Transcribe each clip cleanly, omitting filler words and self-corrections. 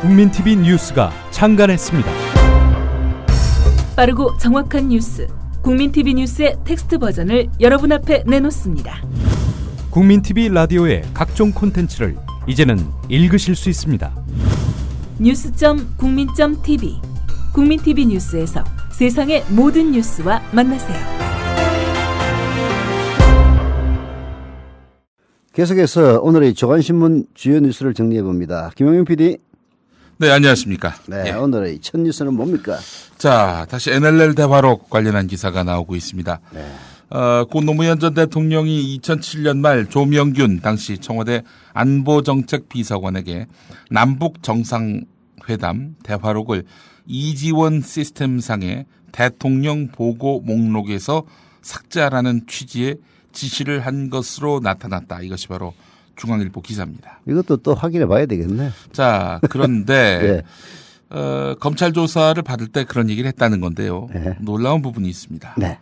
국민TV 뉴스가 창간했습니다. 빠르고 정확한 뉴스, 국민TV 뉴스의 텍스트 버전을 여러분 앞에 내놓습니다. 국민TV 라디오의 각종 콘텐츠를 이제는 읽으실 수 있습니다. 뉴스.국민.tv, 국민TV 뉴스에서 세상의 모든 뉴스와 만나세요. 계속해서 오늘의 조간신문 주요 뉴스를 정리해봅니다. 김영민 PD. 네, 안녕하십니까. 네, 예. 오늘의 첫 뉴스는 뭡니까? 자, 다시 NLL 대화록 관련한 기사가 나오고 있습니다. 네. 고 노무현 전 대통령이 2007년 말 조명균 당시 청와대 안보정책비서관에게 남북 정상회담 대화록을 이지원 시스템상의 대통령 보고 목록에서 삭제하라는 취지의 지시를 한 것으로 나타났다. 이것이 바로 중앙일보 기사입니다. 이것도 또 확인해 봐야 되겠네. 자, 그런데 네. 검찰 조사를 받을 때 그런 얘기를 했다는 건데요. 네. 놀라운 부분이 있습니다. 네.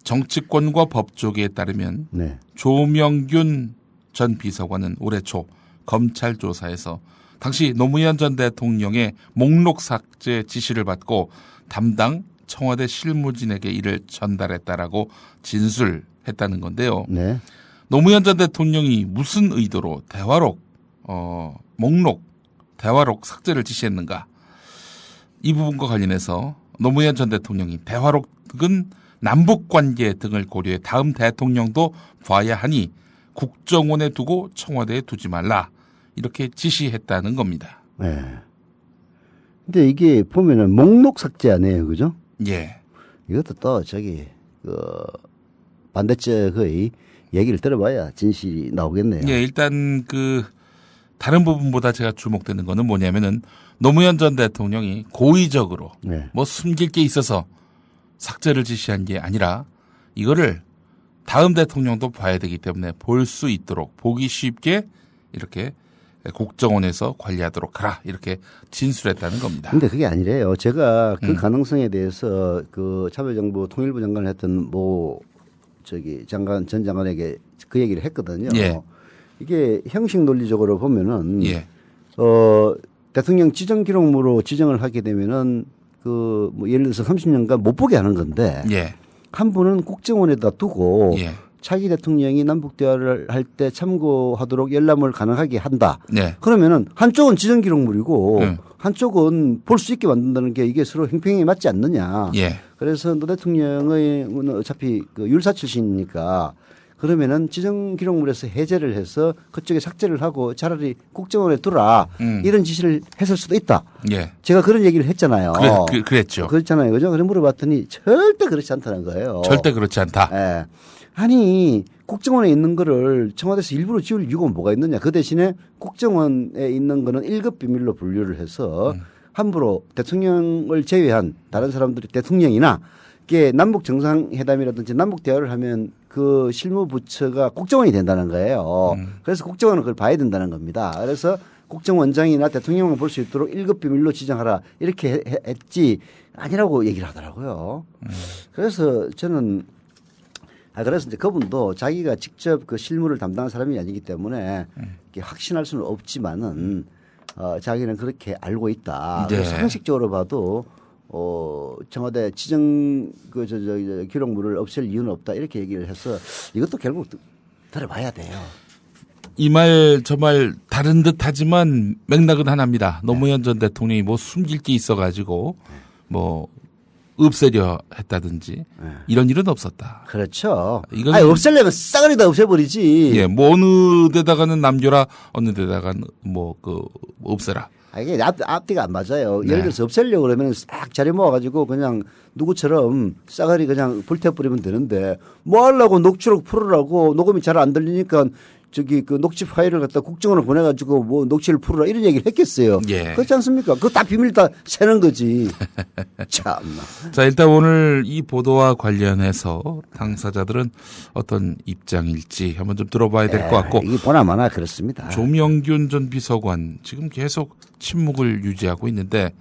정치권과 법조계에 따르면 네. 조명균 전 비서관은 올해 초 검찰 조사에서 당시 노무현 전 대통령의 목록 삭제 지시를 받고 담당 청와대 실무진에게 이를 전달했다라고 진술했다는 건데요. 네. 노무현 전 대통령이 무슨 의도로 대화록 목록 대화록 삭제를 지시했는가? 이 부분과 관련해서 노무현 전 대통령이 대화록은 남북관계 등을 고려해 다음 대통령도 봐야 하니 국정원에 두고 청와대에 두지 말라 이렇게 지시했다는 겁니다. 네. 근데 이게 보면은 목록 삭제 아니에요, 그죠? 예. 이것도 또 반대쪽의 얘기를 들어봐야 진실이 나오겠네요. 예, 일단 다른 부분보다 제가 주목되는 거는 뭐냐면은 노무현 전 대통령이 고의적으로 네. 뭐 숨길 게 있어서 삭제를 지시한 게 아니라 이거를 다음 대통령도 봐야 되기 때문에 볼 수 있도록 보기 쉽게 이렇게 국정원에서 관리하도록 하라 이렇게 진술했다는 겁니다. 근데 그게 아니래요. 제가 그 가능성에 대해서 참여정부 통일부 장관을 했던 전 장관에게 그 얘기를 했거든요. 예. 이게 형식 논리적으로 보면은 예. 대통령 지정 기록물로 지정을 하게 되면은 예를 들어서 30년간 못 보게 하는 건데 예. 한 분은 국정원에다 두고 예. 차기 대통령이 남북 대화를 할 때 참고하도록 열람을 가능하게 한다. 네. 그러면은 한쪽은 지정 기록물이고 한쪽은 볼 수 있게 만든다는 게 이게 서로 형평이 맞지 않느냐. 예. 그래서 노 대통령의 어차피 율사 출신이니까 그러면은 지정 기록물에서 해제를 해서 그쪽에 삭제를 하고 차라리 국정원에 두라 이런 지시를 했을 수도 있다. 예. 제가 그런 얘기를 했잖아요. 그랬죠. 그렇잖아요. 그죠? 그래 물어봤더니 절대 그렇지 않다는 거예요. 절대 그렇지 않다. 예. 아니 국정원에 있는 거를 청와대에서 일부러 지울 이유가 뭐가 있느냐. 그 대신에 국정원에 있는 거는 1급 비밀로 분류를 해서 함부로 대통령을 제외한 다른 사람들이 대통령이나 이게 남북 정상회담이라든지 남북 대화를 하면 그 실무부처가 국정원이 된다는 거예요. 그래서 국정원은 그걸 봐야 된다는 겁니다. 그래서 국정원장이나 대통령만 볼 수 있도록 1급 비밀로 지정하라 이렇게 했지 아니라고 얘기를 하더라고요. 그래서 저는 그래서 이제 그분도 자기가 직접 그 실무를 담당한 사람이 아니기 때문에 확신할 수는 없지만은 자기는 그렇게 알고 있다. 네. 상식적으로 봐도 청와대 지정 기록물을 없앨 이유는 없다 이렇게 얘기를 해서 이것도 결국 들어봐야 돼요. 이 말 저 말 다른 듯하지만 맥락은 하나입니다. 노무현 전 대통령이 뭐 숨길 게 있어가지고 뭐 없애려 했다든지 이런 일은 없었다. 그렇죠. 아니 없애려면 싸그리 다 없애버리지. 예, 뭐 어느 데다가는 남겨라, 어느 데다가는 없애라. 이게 앞뒤가 안 맞아요. 네. 예를 들어서 없애려고 그러면 싹 자리 모아가지고 그냥 누구처럼 싸그리 그냥 불태워버리면 되는데 뭐 하려고 녹취록 풀으라고 녹음이 잘 안 들리니까 그 녹취 파일을 갖다 국정원을 보내가지고 뭐 녹취를 풀어라 이런 얘기를 했겠어요. 예. 그렇지 않습니까? 그거 다 비밀 다 새는 거지. 참나. 자, 일단 오늘 이 보도와 관련해서 당사자들은 어떤 입장일지 한번 좀 들어봐야 될 것 같고. 이게 보나마나 그렇습니다. 조명균 전 비서관 지금 계속 침묵을 유지하고 있는데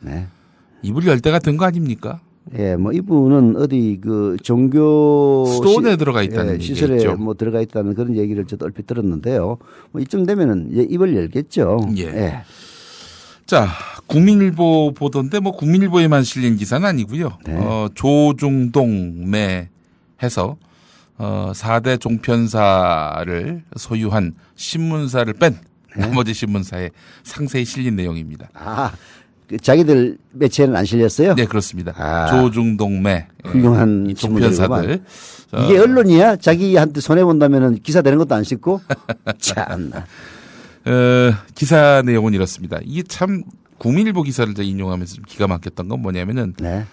입을 열 때가 된 거 아닙니까? 예, 뭐 이분은 어디 종교 수도원에 들어가 있다는 시설에 얘기겠죠. 뭐 들어가 있다는 그런 얘기를 저도 얼핏 들었는데요. 뭐 이쯤 되면은 입을 열겠죠. 예. 자, 국민일보 보던데 뭐 국민일보에만 실린 기사는 아니고요. 네. 조중동매 해서 4대 종편사를 소유한 신문사를 뺀 나머지 신문사에 상세히 실린 내용입니다. 아, 자기들 매체는 안 실렸어요? 네, 그렇습니다. 조중동매 훌륭한 종편사들. 이게 언론이야? 자기한테 손해본다면 기사 되는 것도 안 씻고? 참나. 기사 내용은 이렇습니다. 이게 참 국민일보 기사를 인용하면서 좀 기가 막혔던 건 뭐냐면은 네.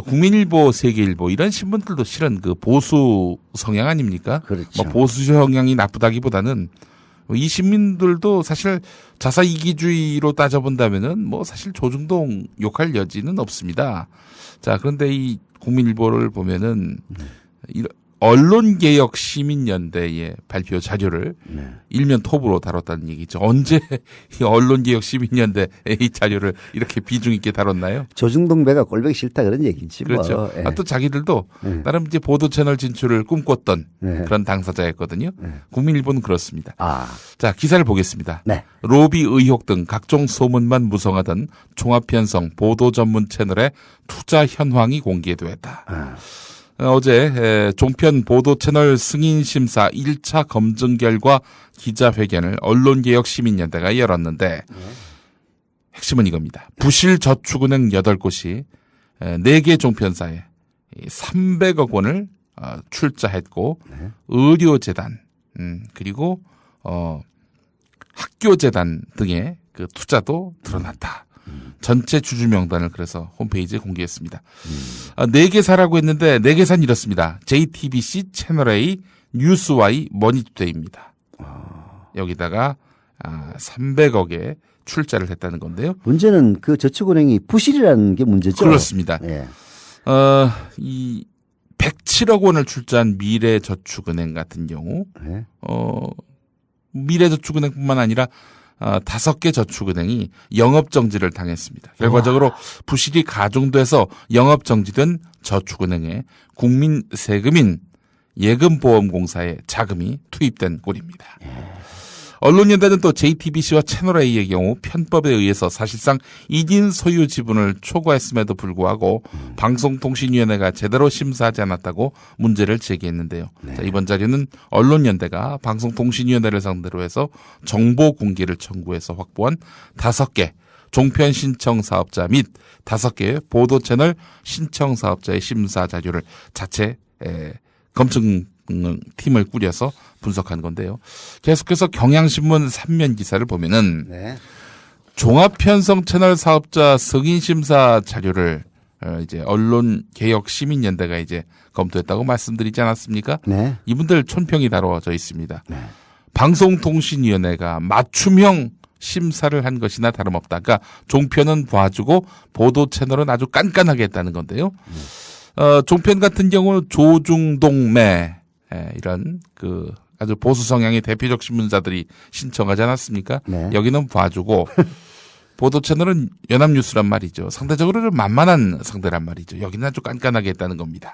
국민일보, 세계일보 이런 신문들도 실은 그 보수 성향 아닙니까? 그렇죠. 뭐 보수 성향이 나쁘다기보다는 이 시민들도 사실 자사 이기주의로 따져본다면은 뭐 사실 조중동 욕할 여지는 없습니다. 자, 그런데 이 국민일보를 보면은 언론개혁 시민연대의 발표 자료를 일면 톱으로 다뤘다는 얘기죠. 언제 이 언론개혁 시민연대 이 자료를 이렇게 비중 있게 다뤘나요? 조중동배가 꼴보기 싫다 그런 얘기지. 그렇죠. 뭐. 또 자기들도 나름 이제 보도 채널 진출을 꿈꿨던 그런 당사자였거든요. 국민일보는 그렇습니다. 자, 기사를 보겠습니다. 네. 로비 의혹 등 각종 소문만 무성하던 종합편성 보도 전문 채널의 투자 현황이 공개되었다. 어제 종편 보도채널 승인심사 1차 검증 결과 기자회견을 언론개혁시민연대가 열었는데 핵심은 이겁니다. 부실저축은행 8곳이 4개 종편사에 300억 원을 출자했고 의료재단 그리고 학교재단 등의 그 투자도 드러났다. 전체 주주 명단을 그래서 홈페이지에 공개했습니다. 4개사라고 했는데 4개사는 이렇습니다. JTBC, 채널A, 뉴스Y, 머니투데이입니다. 여기다가 300억에 출자를 했다는 건데요. 문제는 그 저축은행이 부실이라는 게 문제죠. 그렇습니다. 예. 이 107억 원을 출자한 미래저축은행 같은 경우 예. 미래저축은행뿐만 아니라 5개 저축은행이 영업정지를 당했습니다. 결과적으로 부실이 가중돼서 영업정지된 저축은행에 국민 세금인 예금보험공사에 자금이 투입된 꼴입니다. 언론연대는 또 JTBC와 채널A의 경우 편법에 의해서 사실상 1인 소유 지분을 초과했음에도 불구하고 방송통신위원회가 제대로 심사하지 않았다고 문제를 제기했는데요. 자, 이번 자료는 언론연대가 방송통신위원회를 상대로 해서 정보 공개를 청구해서 확보한 5개 종편 신청 사업자 및 5개 보도 채널 신청 사업자의 심사 자료를 자체 검증 팀을 꾸려서 분석한 건데요. 계속해서 경향신문 3면 기사를 보면은 종합편성 채널 사업자 승인심사 자료를 이제 언론개혁시민연대가 이제 검토했다고 말씀드리지 않았습니까? 네. 이분들 촌평이 다뤄져 있습니다. 방송통신위원회가 맞춤형 심사를 한 것이나 다름없다. 그러니까 종편은 봐주고 보도 채널은 아주 깐깐하게 했다는 건데요. 종편 같은 경우 조중동매 이런 그 아주 보수 성향의 대표적 신문사들이 신청하지 않았습니까? 네. 여기는 봐주고 보도 채널은 연합뉴스란 말이죠. 상대적으로 좀 만만한 상대란 말이죠. 여기는 아주 깐깐하게 했다는 겁니다.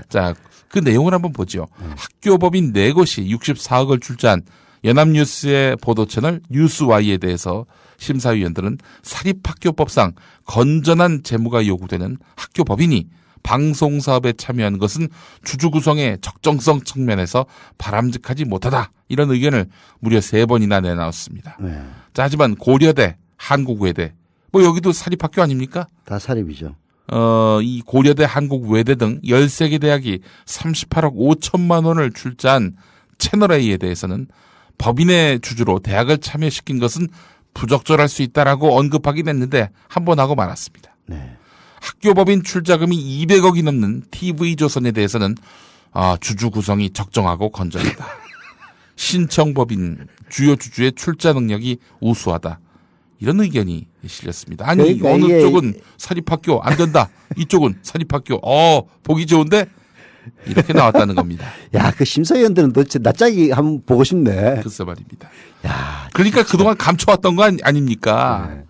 자, 그 내용을 한번 보죠. 학교법인 4곳이 64억을 출자한 연합뉴스의 보도 채널 뉴스Y에 대해서 심사위원들은 사립학교법상 건전한 재무가 요구되는 학교법인이 방송사업에 참여한 것은 주주 구성의 적정성 측면에서 바람직하지 못하다. 이런 의견을 무려 3번이나 내놨습니다. 자, 하지만 고려대, 한국외대, 뭐 여기도 사립학교 아닙니까? 다 사립이죠. 이 고려대, 한국외대 등 13개 대학이 38억 5천만 원을 출자한 채널A에 대해서는 법인의 주주로 대학을 참여시킨 것은 부적절할 수 있다라고 언급하긴 했는데 한 번 하고 말았습니다. 네. 학교법인 출자금이 200억이 넘는 TV조선에 대해서는 주주 구성이 적정하고 건전하다. 신청법인 주요 주주의 출자 능력이 우수하다. 이런 의견이 실렸습니다. 아니 그러니까 어느 쪽은 사립학교 안 된다. 이쪽은 사립학교 보기 좋은데 이렇게 나왔다는 겁니다. 야, 그 심사위원들은 도대체 낯짝이 한번 보고 싶네. 글쎄 말입니다. 야, 그러니까 그동안 감춰왔던 거 아닙니까? 네.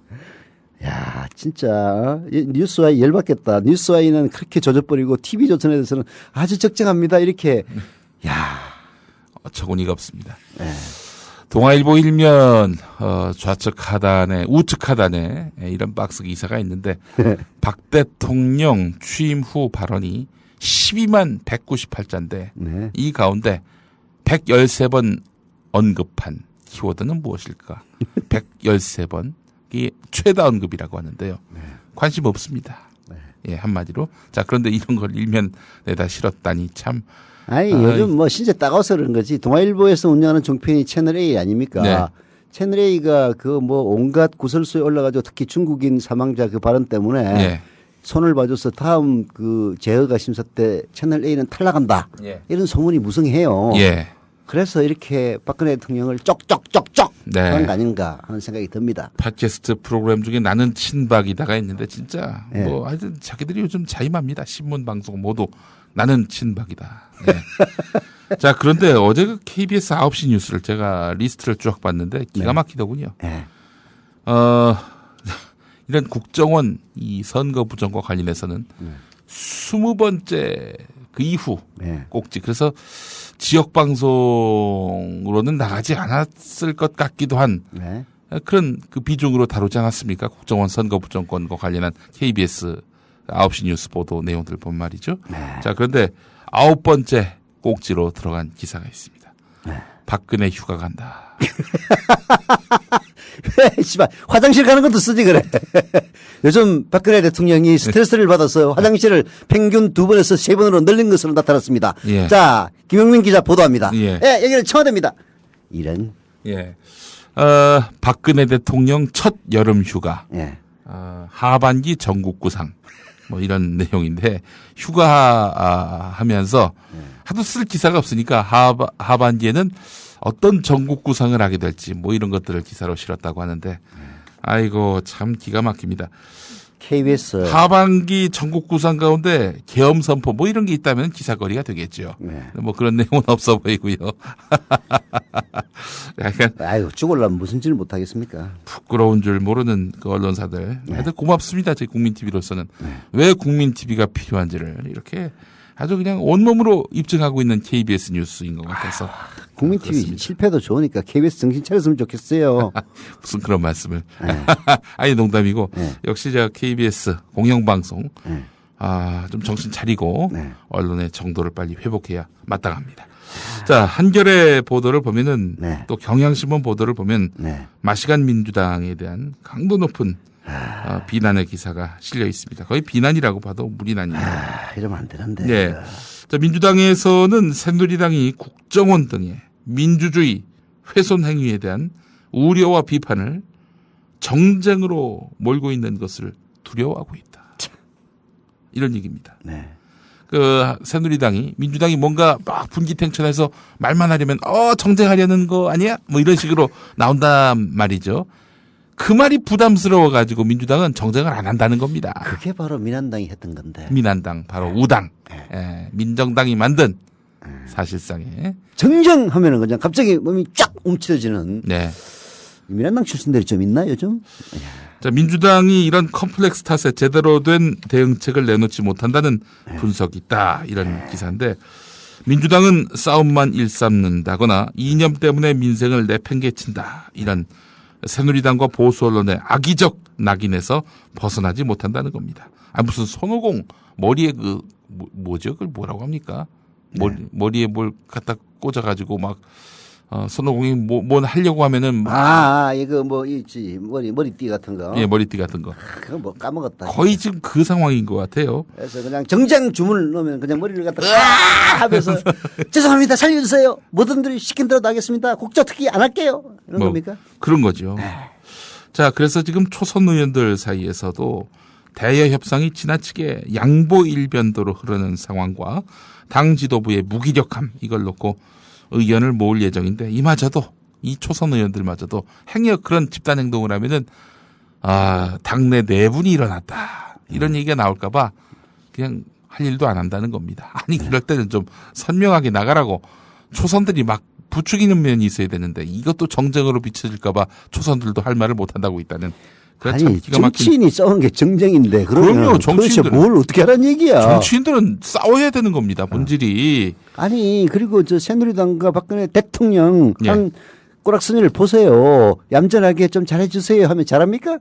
야, 진짜 뉴스와이 열받겠다. 뉴스와이는 그렇게 조져버리고 TV조선에 대해서는 아주 적정합니다. 이렇게. 야, 어처구니가 없습니다. 네. 동아일보 일면 좌측 하단에 우측 하단에 이런 박스 기사가 있는데 박 대통령 취임 후 발언이 12만 198자인데 네. 이 가운데 113번 언급한 키워드는 무엇일까? 113번. 이게 최다 언급이라고 하는데요. 네. 관심 없습니다. 네. 예, 한마디로. 자, 그런데 이런 걸 일면에다 실었다니 참. 아니, 요즘 뭐 진짜 따가워서 그런 거지. 동아일보에서 운영하는 종편이 채널A 아닙니까? 네. 채널A가 그 뭐 온갖 구설수에 올라가지고 특히 중국인 사망자 그 발언 때문에 예. 손을 봐줘서 다음 그 제어가 심사 때 채널A는 탈락한다. 예. 이런 소문이 무성해요. 예. 그래서 이렇게 박근혜 대통령을 쪽쪽쪽쪽 네. 하는 거 아닌가 하는 생각이 듭니다. 팟캐스트 프로그램 중에 나는 친박이다가 있는데 진짜 네. 뭐 하여튼 자기들이 요즘 자임합니다. 신문 방송 모두 나는 친박이다. 네. 자, 그런데 어제 그 KBS 9시 뉴스를 제가 리스트를 쭉 봤는데 기가 막히더군요. 네. 이런 국정원 이 선거 부정과 관련해서는 20번째 그 이후 네. 꼭지. 그래서 지역 방송으로는 나가지 않았을 것 같기도 한 네. 그런 그 비중으로 다루지 않았습니까? 국정원 선거 부정권과 관련한 KBS 9시 뉴스 보도 내용들 본 말이죠. 네. 자, 그런데 9번째 꼭지로 들어간 기사가 있습니다. 네. 박근혜 휴가 간다. 왜, 씨발, 화장실 가는 것도 쓰지, 그래. 요즘 박근혜 대통령이 스트레스를 받아서 화장실을 평균 2번에서 3번으로 늘린 것으로 나타났습니다. 예. 자, 김영민 기자 보도합니다. 예. 예, 여기는 청와대입니다. 이런. 예. 박근혜 대통령 첫 여름 휴가. 예. 하반기 전국구상. 뭐 이런 내용인데 휴가 하면서 하도 쓸 기사가 없으니까 하반기에는 어떤 전국구상을 하게 될지 뭐 이런 것들을 기사로 실었다고 하는데 아이고 참 기가 막힙니다. KBS. 하반기 전국구상 가운데 계엄 선포 뭐 이런 게 있다면 기사거리가 되겠죠. 네. 뭐 그런 내용은 없어 보이고요. 약간 아유, 죽으려면 무슨 짓을 못하겠습니까? 부끄러운 줄 모르는 그 언론사들. 하여튼 고맙습니다. 저희 국민TV로서는. 왜 국민TV가 필요한지를 이렇게 아주 그냥 온몸으로 입증하고 있는 KBS 뉴스인 것 같아서. 국민TV 그렇습니다. 실패도 좋으니까 KBS 정신 차렸으면 좋겠어요. 무슨 그런 말씀을. 네. 아니, 농담이고. 네. 역시 저 KBS 공영방송. 네. 좀 정신 차리고 네. 언론의 정도를 빨리 회복해야 마땅합니다. 자, 한겨레 보도를 보면은 네. 또 경향신문 보도를 보면 네. 마시간 민주당에 대한 강도 높은 비난의 기사가 실려 있습니다. 거의 비난이라고 봐도 무리 아닙니다. 이러면 안 되는데. 네. 자, 민주당에서는 새누리당이 국정원 등의 민주주의 훼손 행위에 대한 우려와 비판을 정쟁으로 몰고 있는 것을 두려워하고 있다. 이런 얘기입니다. 네. 그 새누리당이 민주당이 뭔가 막 분기탱천해서 말만 하려면 정쟁하려는 거 아니야? 뭐 이런 식으로 나온단 말이죠. 그 말이 부담스러워 가지고 민주당은 정쟁을 안 한다는 겁니다. 그게 바로 민한당이 했던 건데. 민한당 바로 우당. 예, 민정당이 만든 사실상의 정정하면은 그냥 갑자기 몸이 쫙 움츠러지는. 네. 민한당 출신들이 좀 있나 요즘? 자, 민주당이 이런 컴플렉스 탓에 제대로 된 대응책을 내놓지 못한다는 분석이 있다. 이런 기사인데 민주당은 싸움만 일삼는다거나 이념 때문에 민생을 내팽개친다. 이런 새누리당과 보수 언론의 악의적 낙인에서 벗어나지 못한다는 겁니다. 무슨 손오공 머리에 뭐죠? 그걸 뭐라고 합니까? 머리에 뭘 갖다 꽂아가지고 막 손오공이 뭐 하려고 하면은 이거 뭐 있지 머리띠 같은 거. 예, 머리띠 같은 거. 그거 뭐 까먹었다. 거의 지금 그 상황인 것 같아요. 그래서 그냥 정장 주문을 넣으면 그냥 머리를 갖다 하면서 죄송합니다 살려주세요. 뭐든 들이 시킨 대로 하겠습니다. 국정특위 안 할게요. 이런 겁니까? 그런 거죠. 자, 그래서 지금 초선 의원들 사이에서도 대여 협상이 지나치게 양보 일변도로 흐르는 상황과 당 지도부의 무기력함 이걸 놓고 의견을 모을 예정인데 이마저도 이 초선 의원들마저도 행여 그런 집단 행동을 하면은 당내 내분이 일어났다 이런 얘기가 나올까봐 그냥 할 일도 안 한다는 겁니다. 아니 그럴 때는 좀 선명하게 나가라고 초선들이 막 부추기는 면이 있어야 되는데 이것도 정쟁으로 비춰질까봐 초선들도 할 말을 못 한다고 있다는. 아니 정치인이 싸우는 게 정쟁인데 그러면 도대체 뭘 어떻게 하라는 얘기야. 정치인들은 싸워야 되는 겁니다. 본질이. 아니 그리고 저 새누리당과 박근혜 대통령 한 꼬락서니를 보세요. 얌전하게 좀 잘해주세요 하면 잘합니까?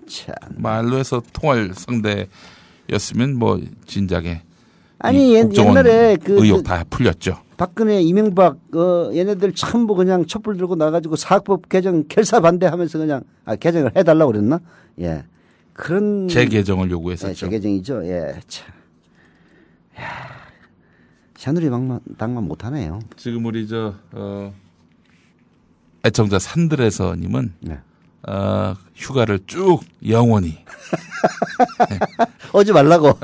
참. 말로 해서 통할 상대였으면 뭐 진작에 아니 옛날에 그 의혹 다 풀렸죠. 박근혜, 이명박 얘네들 전부 그냥 촛불 들고 나가지고 사학법 개정 결사 반대하면서 그냥 개정을 해달라고 그랬나? 예, 그런 재개정을 요구했었죠. 예, 재개정이죠. 예, 참. 새누리 당만 못하네요. 지금 우리 애청자 산들에서님은 네. 휴가를 쭉 영원히 오지 말라고.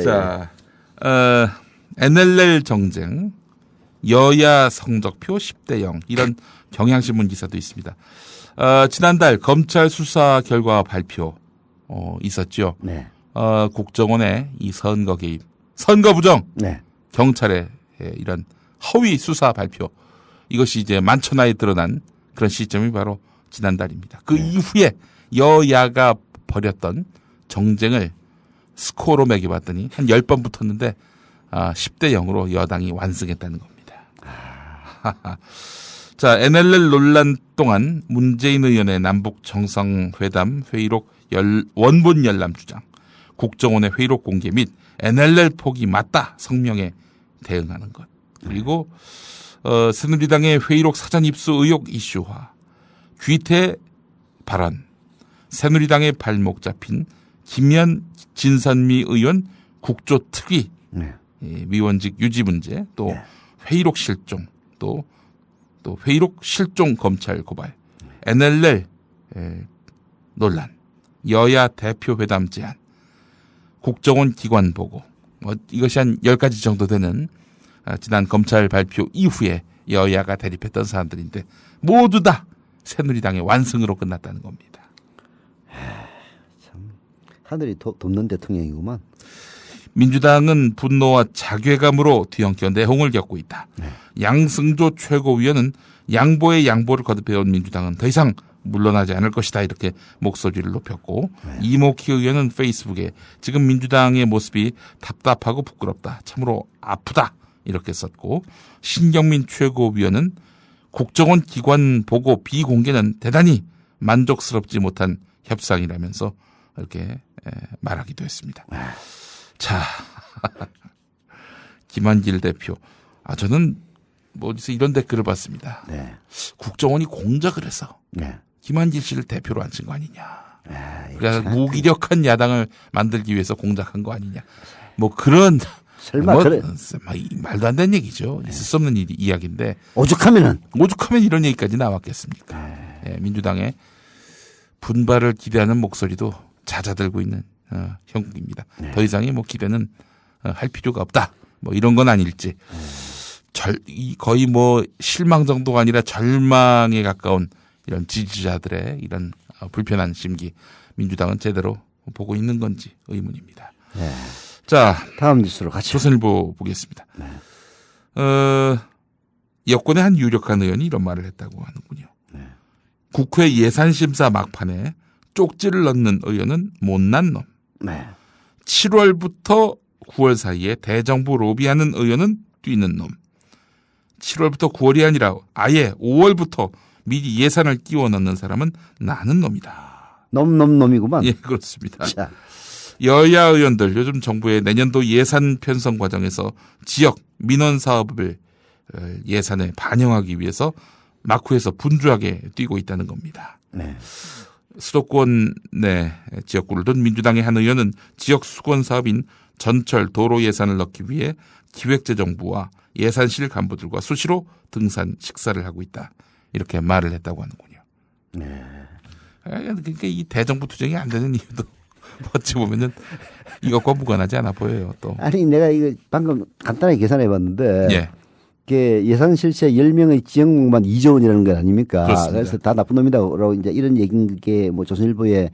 자, NLL 정쟁, 여야 성적표 10대 0 이런 경향신문 기사도 있습니다. 지난달 검찰 수사 결과 발표 있었죠. 네. 국정원의 이 선거 개입, 선거 부정, 네. 경찰의 이런 허위 수사 발표 이것이 이제 만천하에 드러난 그런 시점이 바로 지난달입니다. 그 이후에 여야가 벌였던 정쟁을 스코어로 매겨봤더니 한 10번 붙었는데 10대 0으로 여당이 완승했다는 겁니다. 자, NLL 논란 동안 문재인 의원의 남북 정상회담 회의록 원본 열람 주장, 국정원의 회의록 공개 및 NLL 포기 맞다 성명에 대응하는 것, 그리고 새누리당의 회의록 사전 입수 의혹 이슈화, 귀태 발언, 새누리당의 발목 잡힌 김현 진선미 의원 국조특위 위원직 유지 문제, 또 회의록 실종, 또 회의록 실종 검찰 고발, NLL 논란, 여야 대표 회담 제안, 국정원 기관 보고, 이것이 한 10가지 정도 되는 지난 검찰 발표 이후에 여야가 대립했던 사람들인데 모두 다 새누리당의 완승으로 끝났다는 겁니다. 참 하늘이 돕는 대통령이구만. 민주당은 분노와 자괴감으로 뒤엉켜 내홍을 겪고 있다. 양승조 최고위원은 양보의 양보를 거듭해온 민주당은 더 이상 물러나지 않을 것이다, 이렇게 목소리를 높였고, 이모키 의원은 페이스북에 지금 민주당의 모습이 답답하고 부끄럽다, 참으로 아프다, 이렇게 썼고, 신경민 최고위원은 국정원 기관 보고 비공개는 대단히 만족스럽지 못한 협상이라면서 이렇게 말하기도 했습니다. 자, 김한길 대표, 저는 어디서 이런 댓글을 봤습니다. 네. 국정원이 공작을 해서 김한길 씨를 대표로 앉힌 거 아니냐. 그래서 무기력한 야당을 만들기 위해서 공작한 거 아니냐. 뭐 그런 설마 그래. 말도 안 되는 얘기죠. 있을 수 없는 이야기인데. 오죽하면 이런 얘기까지 나왔겠습니까. 민주당의 분발을 기대하는 목소리도 잦아들고 있는 형국입니다. 더 이상의 뭐 기대는 할 필요가 없다. 뭐 이런 건 아닐지. 거의 뭐 실망 정도가 아니라 절망에 가까운 이런 지지자들의 이런 불편한 심기, 민주당은 제대로 보고 있는 건지 의문입니다. 자, 다음 뉴스로 가죠. 조선일보 보겠습니다. 여권의 한 유력한 의원이 이런 말을 했다고 하는군요. 국회 예산심사 막판에 쪽지를 넣는 의원은 못난 놈. 7월부터 9월 사이에 대정부 로비하는 의원은 뛰는 놈. 7월부터 9월이 아니라 아예 5월부터 미리 예산을 끼워 넣는 사람은 나는 놈이다. 놈이구만. 예, 그렇습니다. 자. 여야 의원들 요즘 정부의 내년도 예산 편성 과정에서 지역 민원 사업을 예산에 반영하기 위해서 막후에서 분주하게 뛰고 있다는 겁니다. 수도권 내 지역구를 둔 민주당의 한 의원은 지역 수건 사업인 전철 도로 예산을 넣기 위해 기획재정부와 예산실 간부들과 수시로 등산 식사를 하고 있다, 이렇게 말을 했다고 하는군요. 그러니까 이 대정부 투쟁이 안 되는 이유도 어찌 보면은 이것과 무관하지 않아 보여요. 또 아니 내가 이거 방금 간단하게 계산해 봤는데 예. 이게 예산 실시에 10명의 지역목만 2조 원이라는 거 아닙니까? 그렇습니다. 그래서 다 나쁜 놈이다라고 이제 이런 얘기인 게 뭐 조선일보의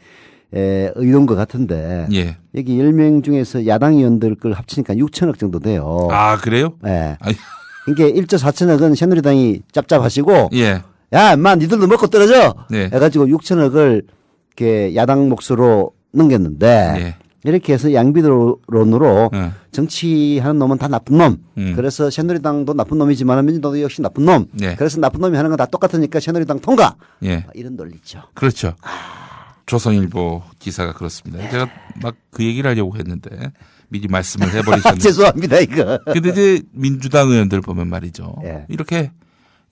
의도인 것 같은데, 예. 여기 10명 중에서 야당 의원들 걸 합치니까 6천억 정도 돼요. 아, 그래요? 네. 아니. 그러니까 1조 4천억은 새누리당이 짭짭하시고, 예. 야, 인마 니들도 먹고 떨어져. 네. 해가지고 6천억을 이렇게 야당 몫으로 넘겼는데, 예. 이렇게 해서 양비론으로 네. 정치하는 놈은 다 나쁜 놈. 그래서 새누리당도 나쁜 놈이지만 민주당도 역시 나쁜 놈. 네. 그래서 나쁜 놈이 하는 건 다 똑같으니까 새누리당 통과. 예. 이런 논리죠. 그렇죠. 조선일보 기사가 그렇습니다. 제가 막 그 얘기를 하려고 했는데 미리 말씀을 해버리셨는데. 죄송합니다 이거. 근데 이제 민주당 의원들 보면 말이죠. 예. 이렇게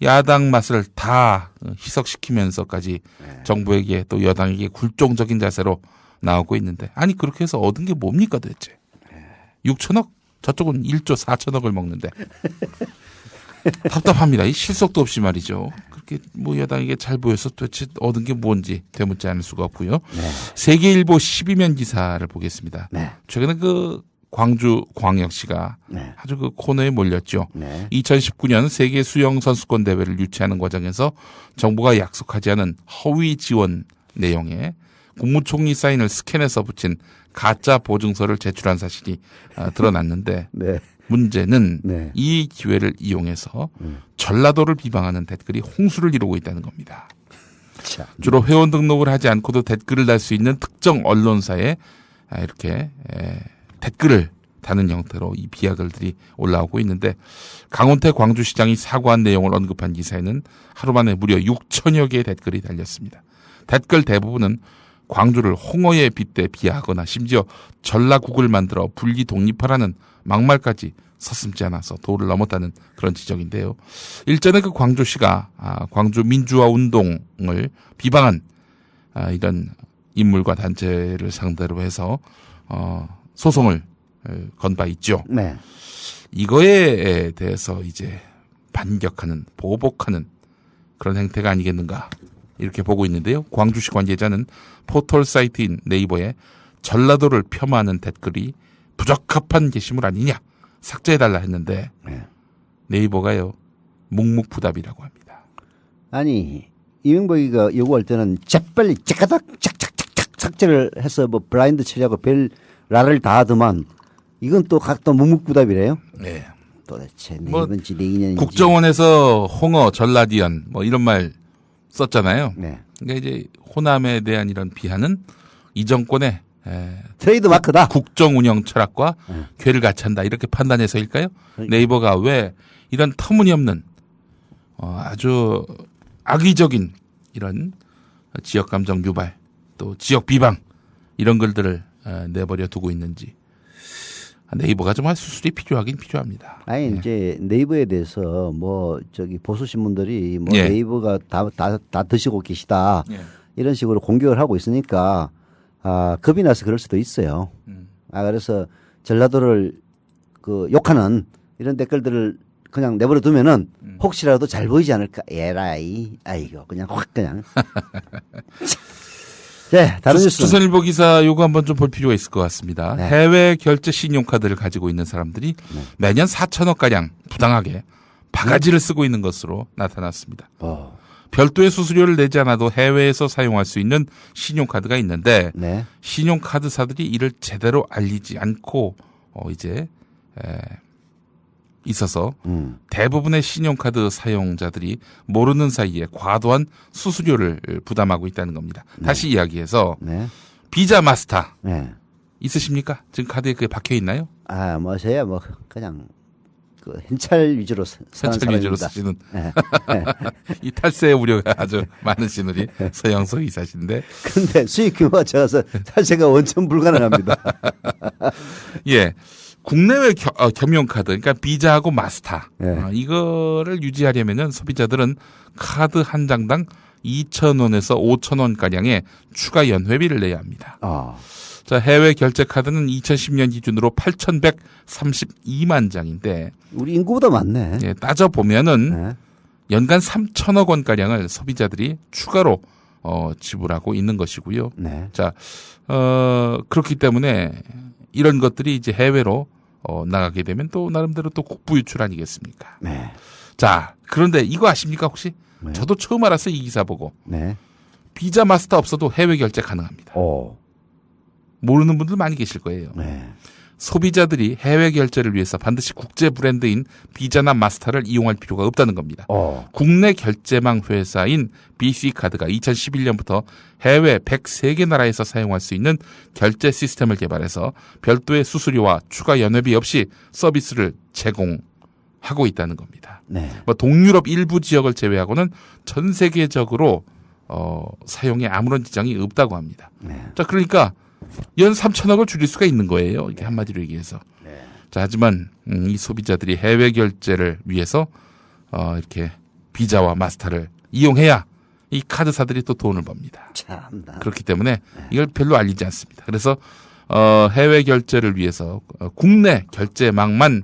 야당 맛을 다 희석시키면서까지 정부에게 또 여당에게 굴종적인 자세로 나오고 있는데 아니 그렇게 해서 얻은 게 뭡니까 도대체. 6천억? 저쪽은 1조 4천억을 먹는데. 답답합니다. 이 실속도 없이 말이죠. 그렇게 뭐 여당에게 잘 보여서 도대체 얻은 게 뭔지 되묻지 않을 수가 없고요. 네. 세계일보 12면 기사를 보겠습니다. 네. 최근에 그 광주 광역시가 네. 아주 그 코너에 몰렸죠. 네. 2019년 세계 수영 선수권 대회를 유치하는 과정에서 정부가 약속하지 않은 허위 지원 내용에 국무총리 사인을 스캔해서 붙인 가짜 보증서를 제출한 사실이 드러났는데 네. 문제는 네. 이 기회를 이용해서 전라도를 비방하는 댓글이 홍수를 이루고 있다는 겁니다. 참. 주로 회원 등록을 하지 않고도 댓글을 달 수 있는 특정 언론사에 이렇게 댓글을 다는 형태로 이 비하글들이 올라오고 있는데 강원태 광주시장이 사과한 내용을 언급한 기사에는 하루 만에 무려 6천여 개의 댓글이 달렸습니다. 댓글 대부분은 광주를 홍어에 빗대 비하하거나 심지어 전라국을 만들어 분리 독립하라는 막말까지 서슴지 않아서 도를 넘었다는 그런 지적인데요. 일전에 그 광주시가 광주 민주화 운동을 비방한 이런 인물과 단체를 상대로 해서 소송을 건 바 있죠. 네. 이거에 대해서 이제 반격하는 보복하는 그런 행태가 아니겠는가 이렇게 보고 있는데요. 광주시 관계자는 포털 사이트인 네이버에 전라도를 폄하하는 댓글이 부적합한 게시물 아니냐 삭제해달라 했는데 네. 네이버가요 묵묵부답이라고 합니다. 아니 이명박이가 요구할 때는 재빨리 짝가닥 짝짝짝짝 삭제를 해서 뭐 블라인드 처리하고 별 라를 다 하더만 이건 또 각도 묵묵부답이래요. 네. 도대체 뭐 내일인지 내인년인지. 국정원에서 홍어 전라디언 뭐 이런 말 썼잖아요. 네. 그러니까 이제 호남에 대한 이런 비하는 이 정권의 트레이드 마크다. 국정 운영 철학과 괴를 같이 한다 이렇게 판단해서일까요? 네이버가 왜 이런 터무니없는 아주 악의적인 이런 지역 감정 유발 또 지역 비방 이런 글들을 내버려 두고 있는지 네이버가 좀 수술이 필요하긴 필요합니다. 아니 이제 네이버에 대해서 뭐 저기 보수 신문들이 뭐 예. 네이버가 다 드시고 계시다 예. 이런 식으로 공격을 하고 있으니까 겁이 나서 그럴 수도 있어요. 그래서 전라도를 그 욕하는 이런 댓글들을 그냥 내버려 두면은 혹시라도 잘 보이지 않을까. 에라이 아이고 그냥 확 그냥. 네, 다른 뉴스. 조선일보 기사 요거 한번 좀 볼 필요가 있을 것 같습니다. 네. 해외 결제 신용카드를 가지고 있는 사람들이 매년 4천억 가량 부당하게 바가지를 쓰고 있는 것으로 나타났습니다. 별도의 수수료를 내지 않아도 해외에서 사용할 수 있는 신용카드가 있는데 네. 신용카드사들이 이를 제대로 알리지 않고 이제 있어서 대부분의 신용카드 사용자들이 모르는 사이에 과도한 수수료를 부담하고 있다는 겁니다. 다시 이야기해서 네. 비자 마스터 네. 있으십니까? 지금 카드에 그게 박혀 있나요? 뭐 저야 뭐 그냥 그 현찰 위주로 사는 현찰 위주로 사람입니다. 쓰시는 네. 이 탈세 우려가 아주 많으신 우리 서영석 이사신데 근데 수익 규모가 작아서 탈세가 원천 불가능합니다. 예. 국내외 겸용카드, 그러니까 비자하고 마스터, 네. 이거를 유지하려면은 소비자들은 카드 한 장당 2,000원에서 5,000원가량의 추가 연회비를 내야 합니다. 자, 해외 결제 카드는 2010년 기준으로 8,132만 장인데, 우리 인구보다 많네. 예, 따져보면은 네. 연간 3,000억 원가량을 소비자들이 추가로 지불하고 있는 것이고요. 네. 자, 그렇기 때문에 이런 것들이 이제 해외로 나가게 되면 또 나름대로 또 국부 유출 아니겠습니까? 네. 자, 그런데 이거 아십니까 혹시? 네. 저도 처음 알았어요, 이 기사 보고. 네. 비자 마스터 없어도 해외 결제 가능합니다. 오. 모르는 분들 많이 계실 거예요. 네. 소비자들이 해외 결제를 위해서 반드시 국제 브랜드인 비자나 마스터를 이용할 필요가 없다는 겁니다. 국내 결제망 회사인 BC카드가 2011년부터 해외 103개 나라에서 사용할 수 있는 결제 시스템을 개발해서 별도의 수수료와 추가 연회비 없이 서비스를 제공하고 있다는 겁니다. 네. 동유럽 일부 지역을 제외하고는 전 세계적으로 사용에 아무런 지장이 없다고 합니다. 네. 자, 그러니까 연 3천억을 줄일 수가 있는 거예요. 이게 한마디로 얘기해서. 네. 자, 하지만 이 소비자들이 해외 결제를 위해서 이렇게 비자와 마스터를 이용해야 이 카드사들이 또 돈을 법니다. 참나. 그렇기 때문에 이걸 별로 알리지 않습니다. 그래서 해외 결제를 위해서 국내 결제망만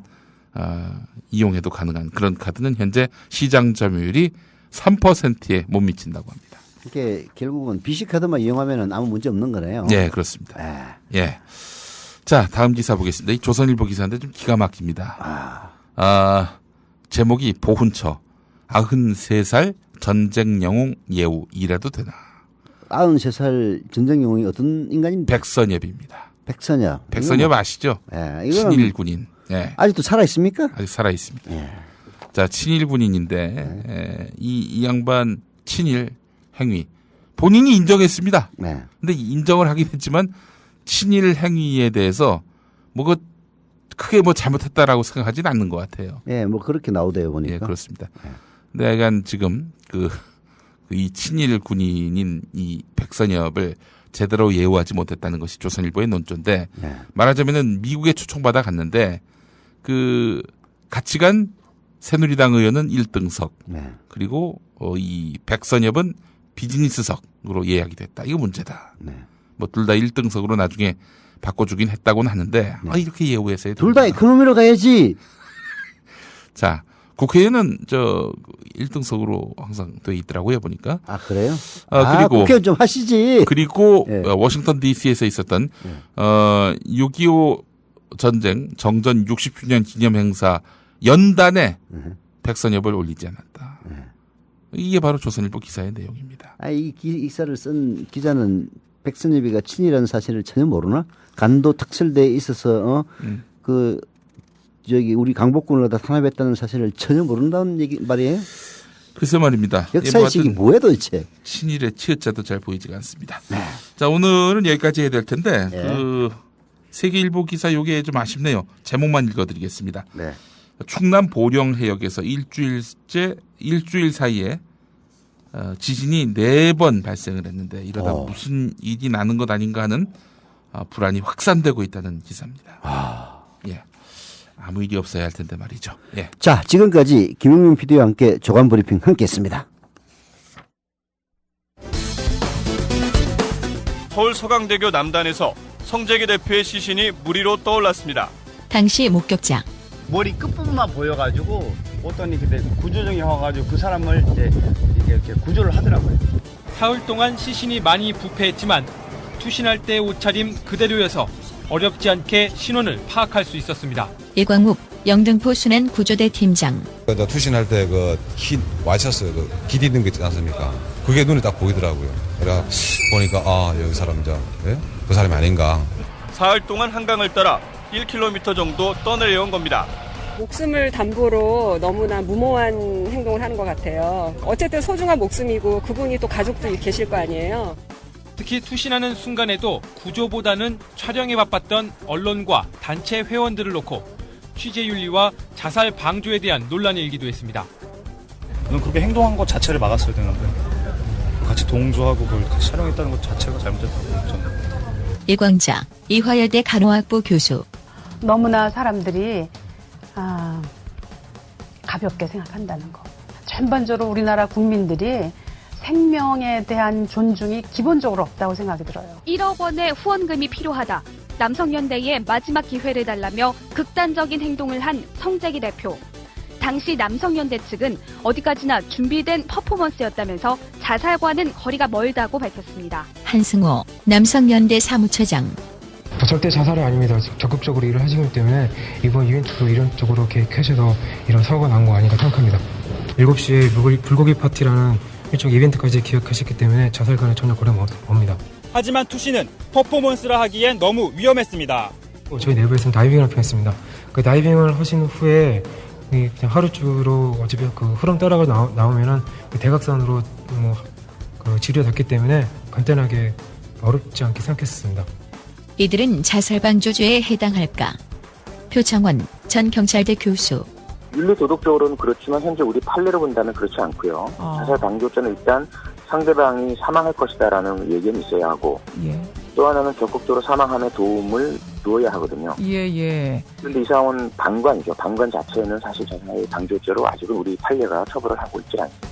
이용해도 가능한 그런 카드는 현재 시장 점유율이 3%에 못 미친다고 합니다. 이게 결국은 BC카드만 이용하면 아무 문제 없는 거네요. 네, 그렇습니다. 예. 자, 다음 기사 보겠습니다. 이 조선일보 기사인데 좀 기가 막힙니다. 제목이 보훈처 93살 전쟁 영웅 예우 이래도 되나? 93살 전쟁 영웅이 어떤 인간입니까? 백선엽입니다. 백선엽. 백선엽 아시죠? 예, 친일 군인. 예. 아직도 살아 있습니까? 아직 살아 있습니다. 예. 자, 친일 군인인데 이 양반 친일 행위 본인이 인정했습니다. 네. 근데 인정을 하긴 했지만 친일 행위에 대해서 크게 잘못했다라고 생각하지는 않는 것 같아요. 예, 그렇게 나오대요 보니까. 예, 그렇습니다. 근데 약간 지금 이 친일 군인인 이 백선엽을 제대로 예우하지 못했다는 것이 조선일보의 논조인데 네. 말하자면은 미국에 초청받아 갔는데 같이 간 새누리당 의원은 1등석 네. 그리고 이 백선엽은 비즈니스석으로 예약이 됐다. 이거 문제다. 네. 둘 다 1등석으로 나중에 바꿔주긴 했다고는 하는데 이렇게 예우해서 해야 둘 다 에코노미로 가야지. 자, 국회의원은 1등석으로 항상 돼 있더라고요 보니까. 아, 그래요? 그리고 국회의원 좀 하시지. 그리고 네. 워싱턴 DC에서 있었던 6.25 전쟁 정전 60주년 기념 행사 연단에 백선엽을 올리지 않았다. 이게 바로 조선일보 기사의 내용입니다. 이 기사를 쓴 기자는 백선엽이가 친일이라는 사실을 전혀 모르나? 간도 특설대에 있어서 우리 강복군을 다 탄압했다는 사실을 전혀 모른다는 말이에요? 글쎄 말입니다. 역사의식이 뭐야 도대체? 친일의 치읓자도 잘 보이지가 않습니다. 자, 오늘은 여기까지 해야 될 텐데 세계일보 기사 요게 좀 아쉽네요. 제목만 읽어드리겠습니다. 네. 충남 보령 해역에서 일주일 사이에 지진이 4번 발생을 했는데 이러다 무슨 일이 나는 것 아닌가 하는 불안이 확산되고 있다는 기사입니다. 예. 아무 일이 없어야 할 텐데 말이죠. 예. 자, 지금까지 김용민 PD와 함께 조간 브리핑 함께했습니다. 서울 서강대교 남단에서 성재기 대표의 시신이 무리로 떠올랐습니다. 당시 목격자. 머리 끝부분만 보여가지고 어떤 그때 구조정이 와가지고 그 사람을 이제 이렇게 구조를 하더라고요. 사흘 동안 시신이 많이 부패했지만 투신할 때의 옷차림 그대로여서 어렵지 않게 신원을 파악할 수 있었습니다. 이광욱 영등포 순환 구조대 팀장. 투신할 때 흰 와이셔츠 깃 있는 거 있지 않습니까? 그게 눈에 딱 보이더라고요. 그래서 보니까 여기 사람 그 사람이 아닌가. 사흘 동안 한강을 따라 1km 정도 떠내려온 겁니다. 목숨을 담보로 너무나 무모한 행동을 하는 것 같아요. 어쨌든 소중한 목숨이고 그분이 또 가족도 계실 거 아니에요. 특히 투신하는 순간에도 구조보다는 촬영에 바빴던 언론과 단체 회원들을 놓고 취재윤리와 자살 방조에 대한 논란이 일기도 했습니다. 저는 그렇게 행동한 것 자체를 막았어야 되는데 같이 동조하고 그걸 같이 촬영했다는 것 자체가 잘못됐다고 저는. 이광자 이화여대 간호학부 교수. 너무나 사람들이 가볍게 생각한다는 거. 전반적으로 우리나라 국민들이 생명에 대한 존중이 기본적으로 없다고 생각이 들어요. 1억 원의 후원금이 필요하다. 남성연대에 마지막 기회를 달라며 극단적인 행동을 한 성재기 대표. 당시 남성연대 측은 어디까지나 준비된 퍼포먼스였다면서 자살과는 거리가 멀다고 밝혔습니다. 한승호 남성연대 사무처장. 절대 자살이 아닙니다. 적극적으로 일을 하시기 때문에 이번 이벤트도 이런 쪽으로 계획하셔서 이런 사고가 난 거 아닌가 생각합니다. 7시에 불고기 파티라는 일종 이벤트까지 기획하셨기 때문에 자살과는 전혀 거리가 멉니다. 하지만 투신은 퍼포먼스라 하기엔 너무 위험했습니다. 저희 내부에서는 다이빙을 표현했습니다. 그 다이빙을 하신 후에 그냥 하루주로 어차피 그 흐름 따라가 나오면은 그 대각선으로 그 지류가 닿기 때문에 간단하게 어렵지 않게 생각했습니다. 이들은 자살방조죄에 해당할까? 표창원 전 경찰대 교수. 윤리 도덕적으로는 그렇지만 현재 우리 판례로 본다면 그렇지 않고요. 자살방조죄는 일단 상대방이 사망할 것이다라는 얘기는 있어야 하고 또 하나는 적극적으로 사망함에 도움을 주어야 하거든요. 그런데 이 사람은 방관이죠. 방관 자체는 사실 자살 방조죄로 아직은 우리 판례가 처벌을 하고 있지 않습니다.